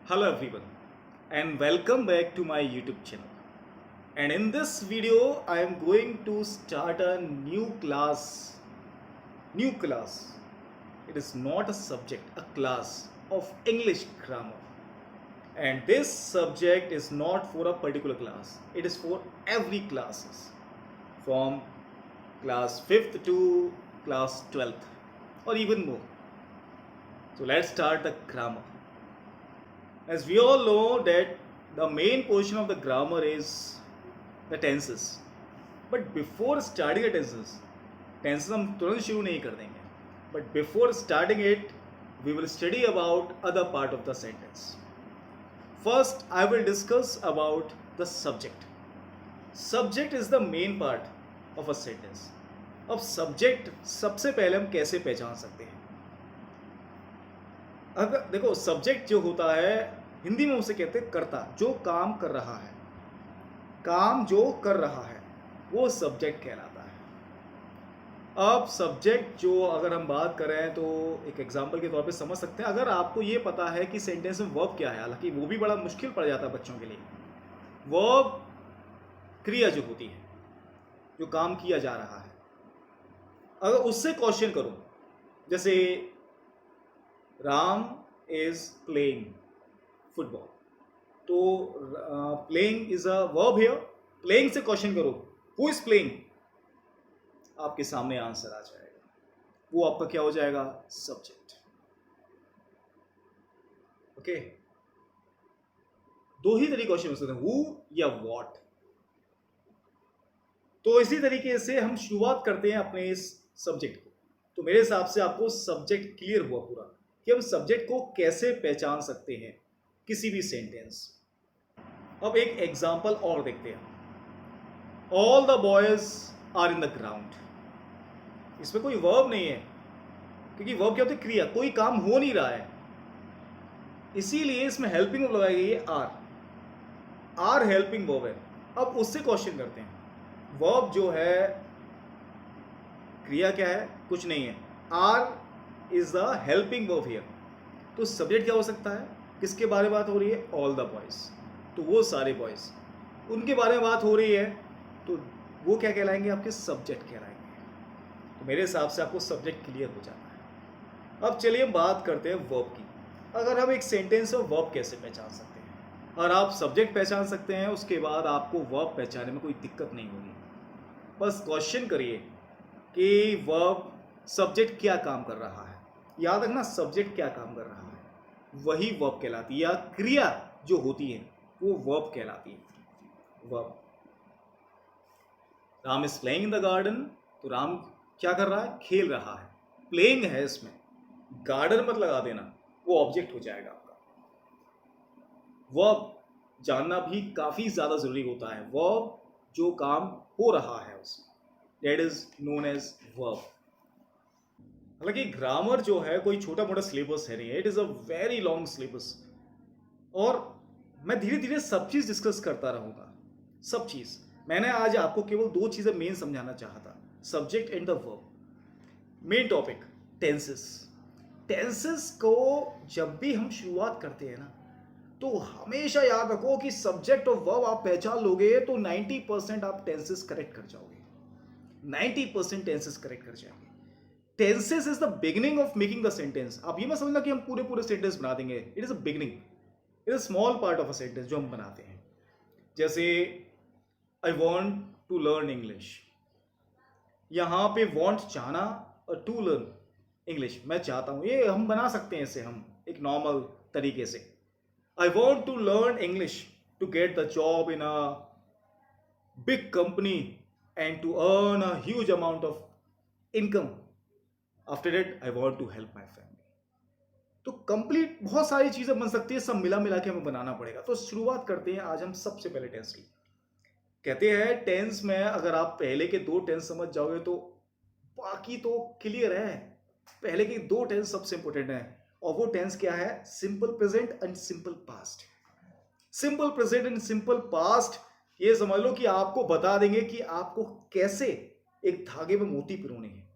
Hello everyone and welcome back to my YouTube channel. And in this video I am going to start a new class. New class. It is not a subject, a class of English grammar. And this subject is not for a particular class. It is for every classes from class 5th to class 12th or even more. So let's start the grammar. As we all know that the main portion of the grammar is the tenses. But before starting the tenses हम तुरंत शुरू नहीं कर देंगे. But before starting it, we will study about other part of the sentence. First, I will discuss about the subject. Subject is the main part of a sentence. अब subject सबसे पहले हम कैसे पहचान सकते हैं? अगर देखो सब्जेक्ट जो होता है हिंदी में उसे कहते हैं कर्ता, जो काम कर रहा है. काम जो कर रहा है वो सब्जेक्ट कहलाता है. अब सब्जेक्ट जो अगर हम बात करें तो एक एग्जांपल के तौर पे समझ सकते हैं. अगर आपको ये पता है कि सेंटेंस में वर्ब क्या है, हालांकि वो भी बड़ा मुश्किल पड़ जाता है बच्चों के लिए. वर्ब क्रिया जो होती है, जो काम किया जा रहा है, अगर उससे क्वेश्चन करो, जैसे राम इज प्लेइंग फुटबॉल, तो playing is a verb here. Playing से क्वेश्चन करो, हु इज प्लेइंग, आपके सामने आंसर आ जाएगा. वो आपका क्या हो जाएगा? सब्जेक्ट. ओके, दो ही तरीके क्वेश्चन हो सकते हैं, हु या व्हाट. तो इसी तरीके से हम शुरुआत करते हैं अपने इस सब्जेक्ट को. तो मेरे हिसाब से आपको सब्जेक्ट क्लियर हुआ पूरा कि हम सब्जेक्ट को कैसे पहचान सकते हैं किसी भी सेंटेंस. अब एक एग्जांपल और देखते हैं. All the boys are in the ground. इसमें कोई वर्ब नहीं है, क्योंकि वर्ब क्या होती है? क्रिया. कोई काम हो नहीं रहा है, इसीलिए इसमें हेल्पिंग वर्ब लगाई गई है आर. आर हेल्पिंग वर्ब है. अब उससे क्वेश्चन करते हैं. वर्ब जो है, क्रिया क्या है? कुछ नहीं है. Are is the helping verb here. तो सब्जेक्ट क्या हो सकता है? किसके बारे में बात हो रही है? All the boys. तो वो सारे बॉयज, उनके बारे में बात हो रही है, तो वो क्या कहलाएंगे? आपके सब्जेक्ट कहलाएंगे. तो मेरे हिसाब से आपको सब्जेक्ट क्लियर हो जाता है. अब चलिए हम बात करते हैं वर्ब की. अगर हम एक सेंटेंस में वर्ब कैसे पहचान सकते हैं? और आप सब्जेक्ट पहचान सकते हैं, उसके बाद आपको वर्ब पहचानने में कोई दिक्कत नहीं होगी. बस क्वेश्चन करिए कि वर्ब सब्जेक्ट क्या काम कर रहा है. याद रखना, सब्जेक्ट क्या काम कर रहा है वही वर्ब कहलाती है, या क्रिया जो होती है वो वर्ब कहलाती है. Verb. Ram is playing in the garden, तो राम क्या कर रहा है? खेल रहा है. प्लेइंग है इसमें, गार्डन मत लगा देना, वो ऑब्जेक्ट हो जाएगा आपका. वर्ब जानना भी काफी ज्यादा जरूरी होता है. वर्ब जो काम हो रहा है उसमें, that is known as verb. हालांकि ग्रामर जो है कोई छोटा मोटा सिलेबस है नहीं, it is a very long syllabus. और मैं धीरे धीरे सब चीज डिस्कस करता रहूंगा. सब चीज मैंने आज आपको केवल दो चीजें मेन समझाना चाहा था, subject and the verb. Main topic tenses. Tenses को जब भी हम शुरुआत करते हैं ना, तो हमेशा याद रखो कि सब्जेक्ट और वर्ब आप पहचान लोगे तो 90% आप टेंसेस करेक्ट कर जाओगे. 90% टेंसेस करेक्ट कर जाएंगे. Tenses is the beginning of making the sentence. आप ये मत समझना कि हम पूरे पूरे सेंटेंस बना देंगे. It is a beginning, it is small part of a sentence जो हम बनाते हैं. जैसे I want to learn English. यहां पे वॉन्ट चाहना और टू लर्न इंग्लिश मैं चाहता हूं, ये हम बना सकते हैं इसे हम एक नॉर्मल तरीके से. I want to learn English to get the job in a big company and to earn a huge amount of income. After that I want to help my family. तो कंप्लीट बहुत सारी चीजें बन सकती है, सब मिला मिला के हमें बनाना पड़ेगा. तो शुरुआत करते हैं आज हम सबसे पहले टेंस की. कहते हैं टेंस में अगर आप पहले के दो टेंस समझ जाओगे तो बाकी तो क्लियर है. पहले के दो टेंस सबसे इंपॉर्टेंट है, और वो टेंस क्या है? Simple present and simple past. Simple present and simple past ये समझ लो कि आपको बता देंगे कि आपको कैसे एक धागे में मोती पिरोने हैं.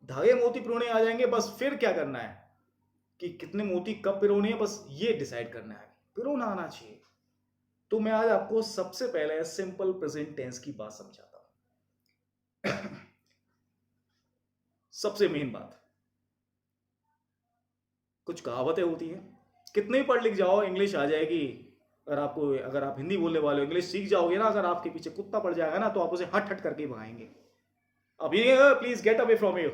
धागे मोती पिरोने आ जाएंगे, बस फिर क्या करना है? कि कितने मोती कब पिरोनी है, बस ये डिसाइड करना है, पिरोना आना चाहिए। तो मैं आज आपको सबसे पहले सिंपल प्रेजेंट टेंस की बात समझाता हूं। सबसे मेन बात, कुछ कहावतें होती हैं, कितने भी पढ़ लिख जाओ इंग्लिश आ जाएगी। अगर आप हिंदी बोलने वाले हो, इंग्लिश सीख जाओगे ना, अगर आपके पीछे कुत्ता पड़ जाएगा ना, तो आप उसे हट हट करके भगाएंगे। अब ये please get away from you,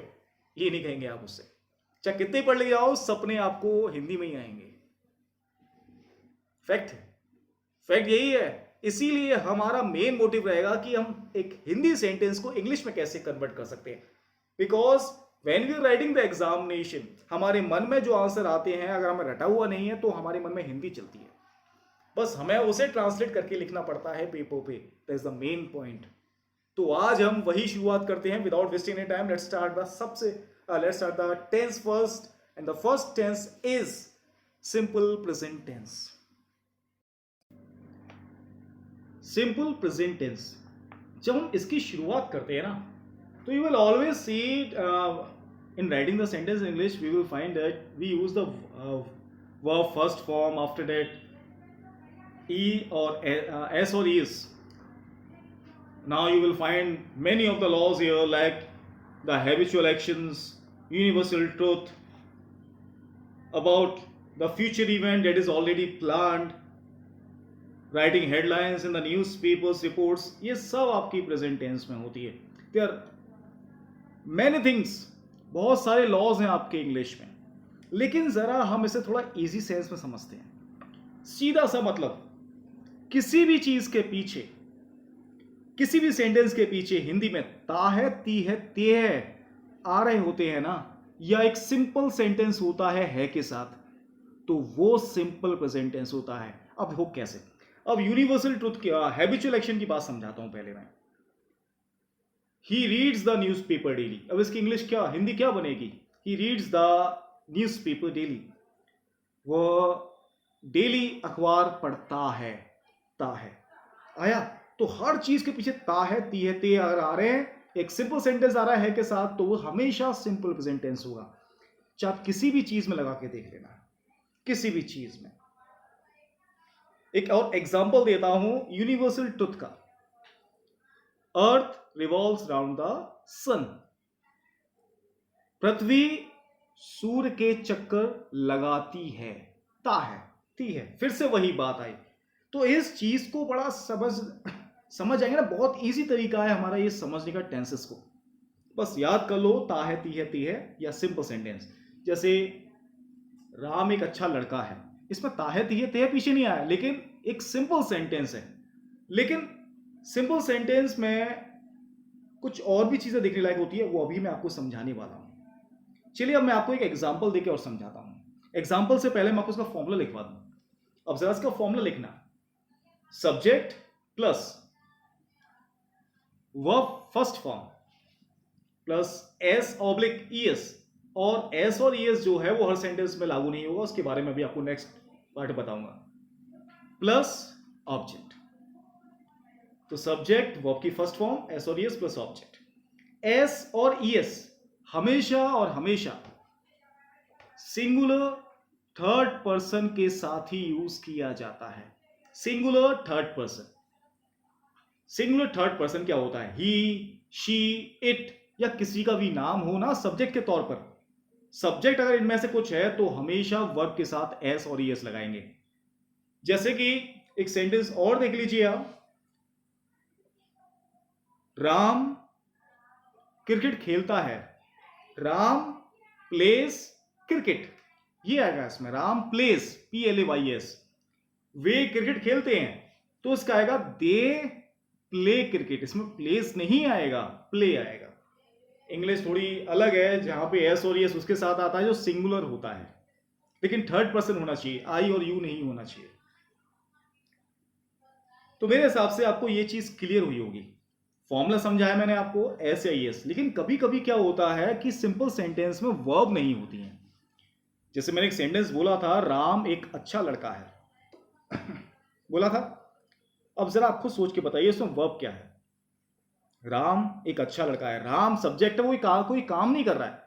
ये नहीं कहेंगे आप उससे, चाहे कितने पढ़ लिख जाओ, सपने आपको हिंदी में ही आएंगे। फैक्ट है, फैक्ट यही है। इसीलिए हमारा मेन मोटिव रहेगा कि हम एक हिंदी सेंटेंस को इंग्लिश में कैसे कन्वर्ट कर सकते हैं। Because when we are writing the examination, हमारे मन में जो आंसर आते हैं, अगर हमें रटा हुआ नहीं है तो हमारे मन में हिंदी चलती है, बस हमें उसे ट्रांसलेट करके लिखना पड़ता है पेपर पे। That is the main point. तो आज हम वही शुरुआत करते हैं without wasting any time. Let's start the tense first, and the first tense is simple present tense. Simple present tense जब हम इसकी शुरुआत करते हैं ना, तो you will always see it in writing the sentence in English. We will find that we use the verb first form, after that e or s or is. Now you will find many of the laws here, like the habitual actions, universal truth, about the future event that is already planned, writing headlines in the newspapers, reports. ये सब आपकी present tense में होती है। There are many things, बहुत सारे laws हैं आपके इंग्लिश में, लेकिन जरा हम इसे थोड़ा इजी सेंस में समझते हैं। सीधा सा मतलब, किसी भी चीज के पीछे, किसी भी सेंटेंस के पीछे हिंदी में ता है, ती है, ते है आ रहे होते हैं ना, या एक सिंपल सेंटेंस होता है के साथ, तो वो सिंपल प्रेजेंट टेंस होता है। अब हो कैसे? अब यूनिवर्सल ट्रुथ की, हैबिचुअल एक्शन की बात समझाता हूं पहले मैं। He reads the newspaper daily. अब इसकी इंग्लिश क्या, हिंदी क्या बनेगी? He reads the newspaper daily. वह डेली अखबार पढ़ता है। ता है आया, तो हर चीज के पीछे ता है, ती है, ते अगर आ रहे हैं, एक सिंपल सेंटेंस आ रहा है के साथ, तो वो हमेशा सिंपल प्रेजेंट टेंस होगा। चाहे आप किसी भी चीज में लगा के देख लेना, किसी भी चीज में। एक और एग्जांपल देता हूं यूनिवर्सल ट्रुथ का। अर्थ revolves around the sun. पृथ्वी सूर्य के चक्कर लगाती है। ता है, ती है, फिर से वही बात आई। तो इस चीज को बड़ा समझ आएंगे ना, बहुत इजी तरीका है हमारा ये समझने का टेंसेस को। बस याद कर लो, ता है, ती है, ती है, या सिंपल सेंटेंस। जैसे राम एक अच्छा लड़का है, इसमें ता है, ती है, ते है पीछे नहीं आया, लेकिन एक सिंपल सेंटेंस है। लेकिन सिंपल सेंटेंस में कुछ और भी चीजें देखने लायक होती है, वो अभी मैं आपको समझाने वाला हूं। चलिए अब मैं आपको एक एग्जांपल देके और समझाता हूं। एग्जांपल से पहले मैं आपको इसका फॉर्मूला लिखवा दूं। अब जरा इसका फॉर्मूला लिखना, subject plus verb first form plus S oblique ES, और एस और ईएस जो है वो हर सेंटेंस में लागू नहीं होगा, उसके बारे में भी आपको नेक्स्ट पार्ट बताऊंगा, प्लस ऑब्जेक्ट। तो सब्जेक्ट वर्ब की फर्स्ट फॉर्म एस और ईएस प्लस ऑब्जेक्ट। एस और ईएस हमेशा और हमेशा सिंगुलर थर्ड पर्सन के साथ ही यूज किया जाता है। Singular third person. Singular third person क्या होता है? ही, शी, इट, या किसी का भी नाम हो ना सब्जेक्ट के तौर पर, सब्जेक्ट अगर इनमें से कुछ है तो हमेशा वर्ब के साथ एस और ईएस लगाएंगे। जैसे कि एक सेंटेंस और देख लीजिए आप, राम क्रिकेट खेलता है। राम प्लेस क्रिकेट, ये आएगा इसमें। राम प्लेस, PLAYS, वे क्रिकेट खेलते हैं, तो इसका आएगा दे प्ले क्रिकेट। इसमें प्लेस नहीं आएगा, प्ले आएगा। इंग्लिश थोड़ी अलग है, जहां पे एस और एस उसके साथ आता है जो सिंगुलर होता है, लेकिन थर्ड पर्सन होना चाहिए, आई और यू नहीं होना चाहिए। तो मेरे हिसाब से आपको ये चीज क्लियर हुई होगी। फॉर्मूला समझाया मैंने आपको, एस या एस, लेकिन कभी कभी क्या होता है कि सिंपल सेंटेंस में वर्ब नहीं होती है। जैसे मैंने एक सेंटेंस बोला था, राम एक अच्छा लड़का है बोला था। अब जरा आपको सोच के बताइए इसमें वर्ब क्या है? राम एक अच्छा लड़का है, राम सब्जेक्ट है, वो कोई काम नहीं कर रहा है,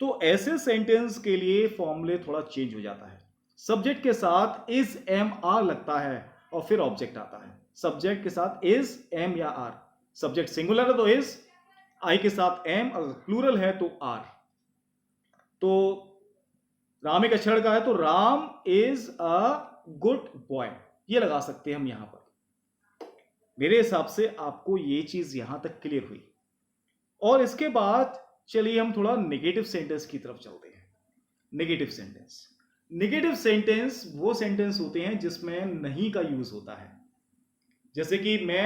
तो ऐसे सेंटेंस के लिए फॉर्मूले थोड़ा चेंज हो जाता है। सब्जेक्ट के साथ इज एम आर लगता है और फिर ऑब्जेक्ट आता है। सब्जेक्ट के साथ इज एम या आर, सब्जेक्ट सिंगुलर है तो इज, आई के साथ एम, अगर प्लूरल है तो आर। तो राम एक अच्छा लड़का है तो Ram is a good boy, ये लगा सकते हैं हम यहां पर। मेरे हिसाब से आपको ये चीज यहां तक क्लियर हुई। और इसके बाद चलिए हम थोड़ा नेगेटिव सेंटेंस की तरफ चलते हैं। नेगेटिव सेंटेंस, नेगेटिव सेंटेंस वो सेंटेंस होते हैं जिसमें नहीं का यूज होता है। जैसे कि मैं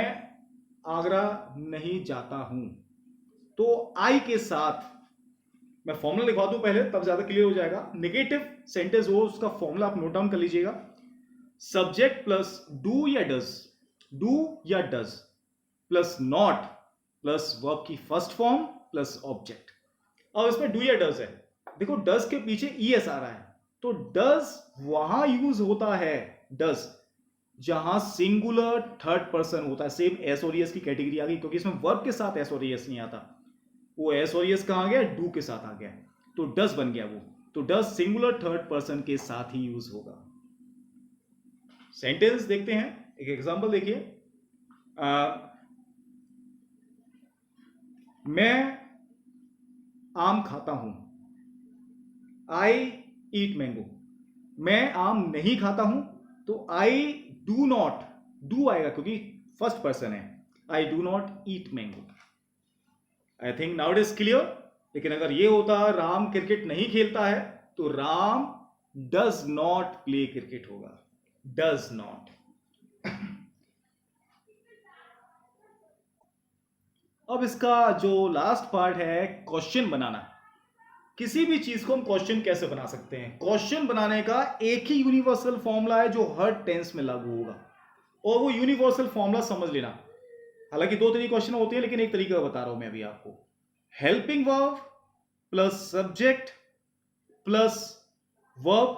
आगरा नहीं जाता हूं, तो आई के साथ मैं फॉर्मूला लिखवा दूं पहले, तब ज्यादा क्लियर हो जाएगा। नेगेटिव सेंटेंस वो, उसका फॉर्मूला आप नोट डाउन कर लीजिएगा। सब्जेक्ट प्लस डू या डज, डू या does plus not plus verb की फर्स्ट फॉर्म प्लस ऑब्जेक्ट। अब इसमें डू या डज है, देखो डज के पीछे ईएस आ रहा है, तो डज वहां यूज होता है, डज जहां सिंगुलर थर्ड पर्सन होता है। सेम एस और एस की कैटेगरी आ गई, क्योंकि इसमें वर्ब के साथ एस और एस नहीं आता। वो एस और एस कहां गया, डू के साथ आ गया, तो डज बन गया वो। तो डज सिंगुलर थर्ड पर्सन के साथ ही यूज होगा। सेंटेंस देखते हैं, एक एग्जांपल देखिए। मैं आम खाता हूं, आई ईट मैंगो। मैं आम नहीं खाता हूं, तो आई डू नॉट, डू आएगा क्योंकि फर्स्ट पर्सन है, I do not eat mango. I think now it is clear. लेकिन अगर ये होता राम क्रिकेट नहीं खेलता है, तो Ram does not play cricket होगा, डज नॉट। अब इसका जो लास्ट पार्ट है, क्वेश्चन बनाना। किसी भी चीज को हम क्वेश्चन कैसे बना सकते हैं? क्वेश्चन बनाने का एक ही यूनिवर्सल फॉर्मूला है जो हर टेंस में लागू होगा, और वो यूनिवर्सल फॉर्मूला समझ लेना। हालांकि दो तरीके क्वेश्चन होते हैं, लेकिन एक तरीका बता रहा हूं मैं अभी आपको। Helping verb plus subject plus verb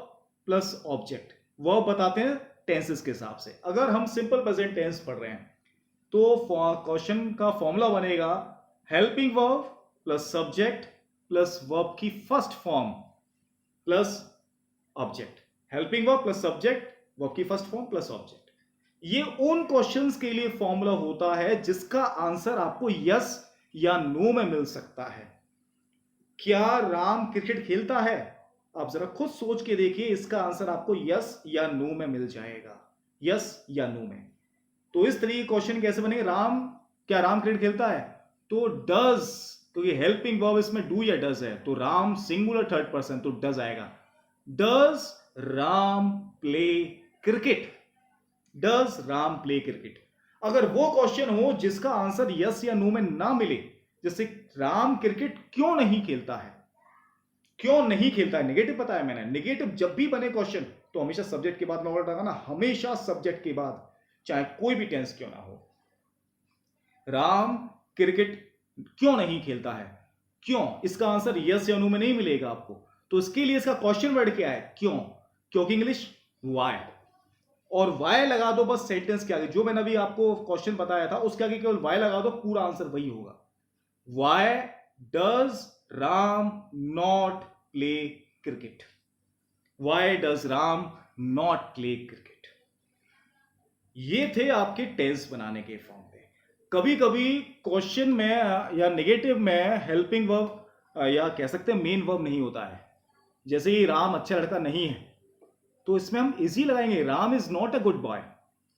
plus object. Verb बताते हैं टेंसेस के हिसाब से। अगर हम सिंपल प्रेजेंट टेंस पढ़ रहे हैं, तो क्वेश्चन का फॉर्मूला बनेगा helping verb plus subject plus verb की first form plus object. Helping verb plus subject, verb की फर्स्ट फॉर्म प्लस ऑब्जेक्ट। ये उन क्वेश्चंस के लिए फॉर्मूला होता है जिसका आंसर आपको यस या नो में मिल सकता है। क्या राम क्रिकेट खेलता है? आप जरा खुद सोच के देखिए, इसका आंसर आपको यस या नो में मिल जाएगा, यस या नो में। तो इस तरीके क्वेश्चन कैसे बनेंगे? क्या राम क्रिकेट खेलता है? तो डज, क्योंकि हेल्पिंग वर्ब इसमें डू या डज है, तो राम सिंगुलर थर्ड पर्सन, तो डज आएगा। Does Ram play cricket, does Ram play cricket. अगर वो क्वेश्चन हो जिसका आंसर यस या नो में ना मिले, जैसे राम क्रिकेट क्यों नहीं खेलता है, क्यों नहीं खेलता है, नेगेटिव बताया मैंने। नेगेटिव जब भी बने क्वेश्चन, तो हमेशा सब्जेक्ट के बाद में ऑर्डर लगाना, हमेशा सब्जेक्ट के बाद, चाहे कोई भी टेंस क्यों ना हो। राम क्रिकेट क्यों नहीं खेलता है, क्यों, इसका आंसर यस या नो में नहीं मिलेगा आपको। तो इसके लिए इसका क्वेश्चन वर्ड क्या है? क्यों, क्योंकि इंग्लिश वाई, और वाई लगा दो बस सेंटेंस के आगे। जो मैंने अभी आपको क्वेश्चन बताया था उसके आगे केवल वाई लगा दो, पूरा आंसर वही होगा। Why does Ram not play cricket, why does Ram not play cricket. ये थे आपके टेंस बनाने के फॉर्म पे। कभी कभी क्वेश्चन में या नेगेटिव में हेल्पिंग वर्ब या कह सकते हैं मेन वर्ब नहीं होता है। जैसे ही राम अच्छा लड़का नहीं है, तो इसमें हम इजी लगाएंगे, Ram is not a good boy.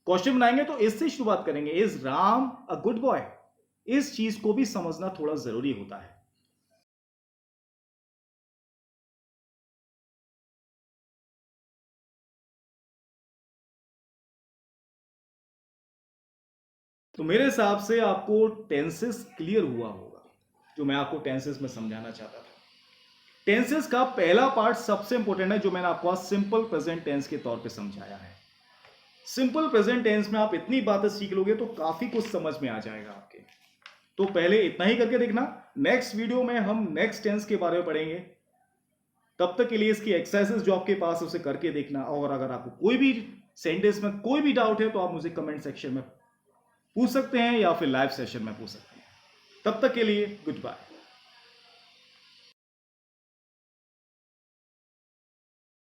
Question बनाएंगे तो इससे शुरुआत करेंगे, is Ram a good boy. इस चीज को भी समझना थोड़ा जरूरी होता है। तो मेरे हिसाब से आपको टेंसेस क्लियर हुआ होगा, जो मैं आपको टेंसेस में समझाना चाहता था। टेंसेस का पहला पार्ट सबसे इंपॉर्टेंट है, जो मैंने आपको सिंपल प्रेजेंट टेंस के तौर पे समझाया है। सिंपल प्रेजेंट टेंस में आप इतनी बातें सीख लोगे तो काफी कुछ समझ में आ जाएगा आपके। तो पहले इतना ही करके देखना। नेक्स्ट वीडियो में हम नेक्स्ट टेंस के बारे में पढ़ेंगे। तब तक के लिए इसकी एक्सरसाइजेस जो आपके पास है उसे करके देखना। और अगर आपको कोई भी सेंटेंस में कोई भी डाउट है तो आप मुझे कमेंट सेक्शन में पूछ सकते हैं या फिर लाइव सेशन में पूछ सकते हैं। तब तक के लिए गुड बाय।